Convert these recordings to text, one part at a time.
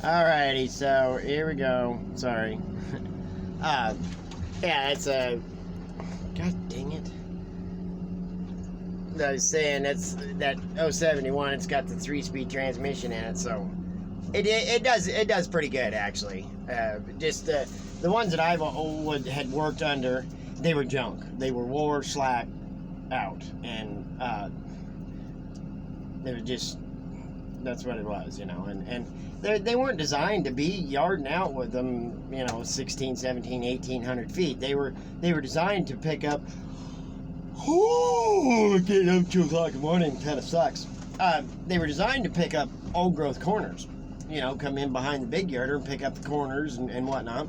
Alrighty, so here we go. Sorry. Yeah, it's a. God dang it. I was saying that's that 071. It's got the 3-speed transmission in it, so it does pretty good actually. Just the ones that had worked under, they were junk. They were wore slack out, and they were just. That's what it was, and they weren't designed to be yarding out with them, 16, 17, 1800 feet. They were designed to pick up. Oh, getting up 2 o'clock in the morning kind of sucks. They were designed to pick up old growth corners, come in behind the big yarder and pick up the corners and whatnot.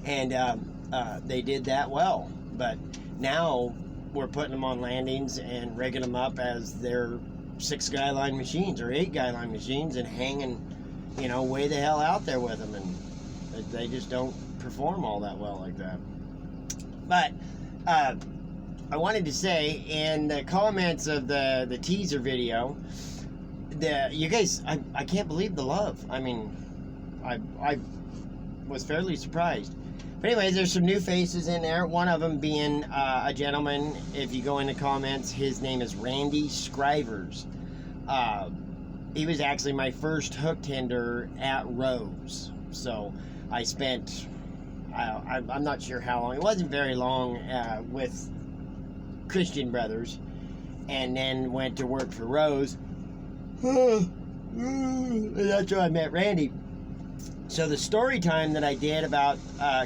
And they did that well, but now we're putting them on landings and rigging them up as their 6 guy line machines or 8 guy line machines and hanging, way the hell out there with them, and they just don't perform all that well like that. But I wanted to say in the comments of the teaser video, you guys, I can't believe the love. I mean, I was fairly surprised. But anyways, there's some new faces in there. One of them being a gentleman. If you go in the comments, his name is Randy Scrivers. He was actually my first hook tender at Rose. So I spent, I'm not sure how long. It wasn't very long with Christian Brothers, and then went to work for Rose. That's where I met Randy. So the story time that I did about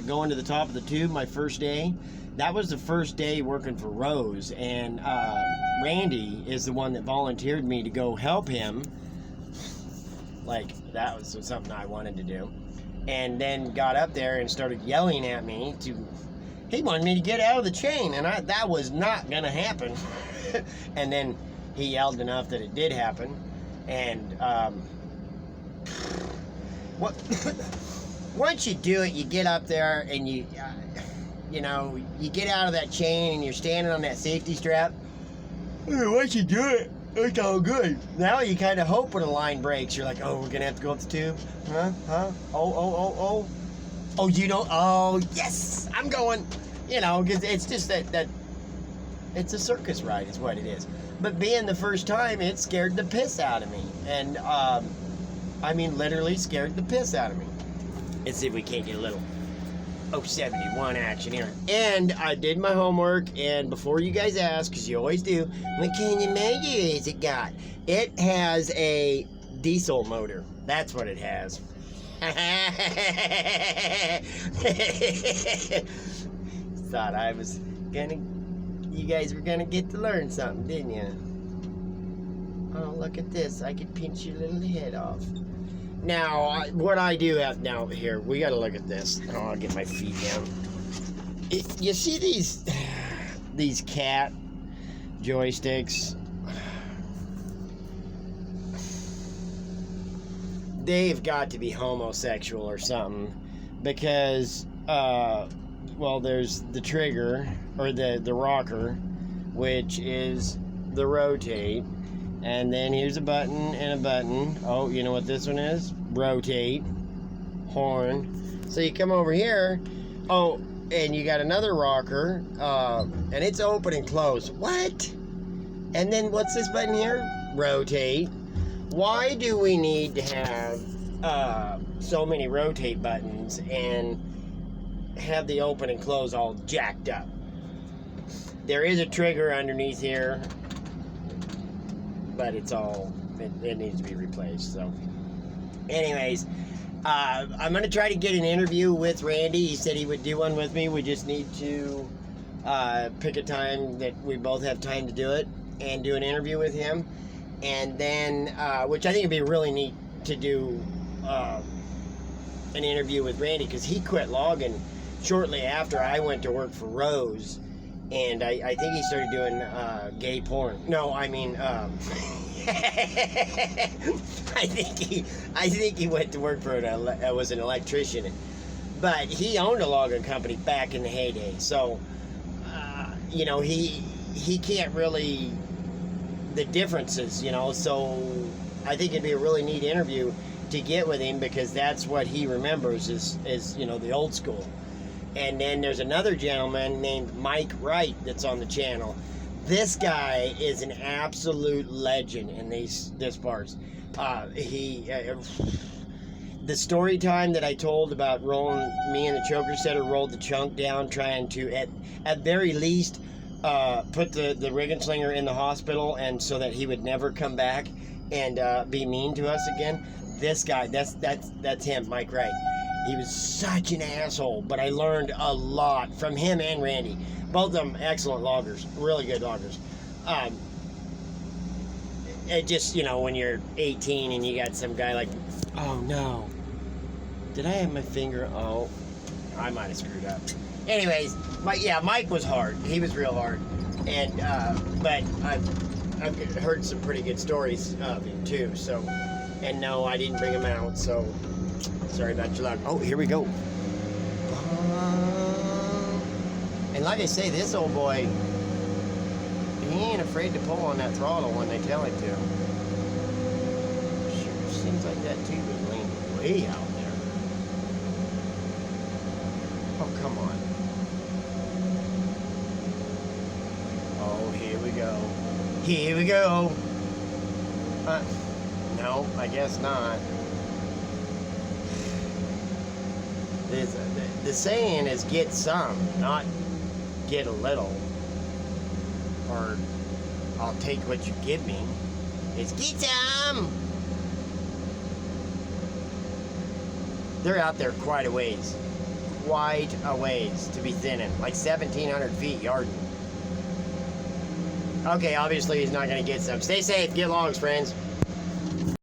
going to the top of the tube my first day, that was the first day working for Rose, and Randy is the one that volunteered me to go help him. Like, that was something I wanted to do. And then got up there and started yelling at me he wanted me to get out of the chain, and that was not going to happen. And then he yelled enough that it did happen. And once you do it, you get up there and you get out of that chain and you're standing on that safety strap. Once you do it, it's all good. Now you kind of hope when a line breaks. You're like, oh, we're going to have to go up the tube? Huh? Oh, you don't? Oh, yes, I'm going. Because it's just that it's a circus ride is what it is. But being the first time, it scared the piss out of me. And, I mean, literally scared the piss out of me. Let's see if we can't get a little 071 action here. And I did my homework, and before you guys ask, because you always do, what kind of motor has it got? It has a diesel motor. That's what it has. Thought I was you guys were gonna get to learn something, didn't you? Oh, look at this. I could pinch your little head off. Now, what I do have now here, we gotta look at this. Oh, I'll get my feet down. You see these cat joysticks? They've got to be homosexual or something, because well, there's the trigger or the rocker, which is the rotate. And then here's a button and a button. Oh, you know what this one is? Rotate. Horn. So you come over here. Oh, and you got another rocker. And it's open and close. What? And then what's this button here? Rotate. Why do we need to have so many rotate buttons and have the open and close all jacked up? There is a trigger underneath here, but it's all, it needs to be replaced. So anyways, I'm going to try to get an interview with Randy. He said he would do one with me. We just need to pick a time that we both have time to do it and do an interview with him. And then, which I think would be really neat to do an interview with Randy, because he quit logging shortly after I went to work for Rose. And I think he started doing gay porn. No, I mean, I think he went to work for was an electrician, but he owned a logging company back in the heyday. So, he can't really the differences. So I think it'd be a really neat interview to get with him because that's what he remembers is you know, the old school. And then there's another gentleman named Mike Wright that's on the channel. This guy is an absolute legend in this parts. The story time that I told about rolling, me and the choker setter rolled the chunk down, trying to at very least put the rigging slinger in the hospital, and so that he would never come back and be mean to us again. This guy, that's him, Mike Wright. He was such an asshole, but I learned a lot from him and Randy. Both of them excellent loggers, really good loggers. It just, you know, when you're 18 and you got some guy like, oh no, did I have my finger? Oh, I might have screwed up. Anyways, Mike was hard. He was real hard, and but I've heard some pretty good stories of him too. So, and no, I didn't bring him out. So, sorry about your luck. Oh, here we go. And like I say, this old boy, he ain't afraid to pull on that throttle when they tell him to. Sure seems like that tube is leaning way out there. Oh, come on. Oh, here we go. Here we go. No, I guess not. The saying is get some, not get a little. Or I'll take what you give me. It's get some. They're out there quite a ways. Quite a ways to be thinning. Like 1,700 feet yarding. Okay, obviously he's not going to get some. Stay safe. Get logs, friends.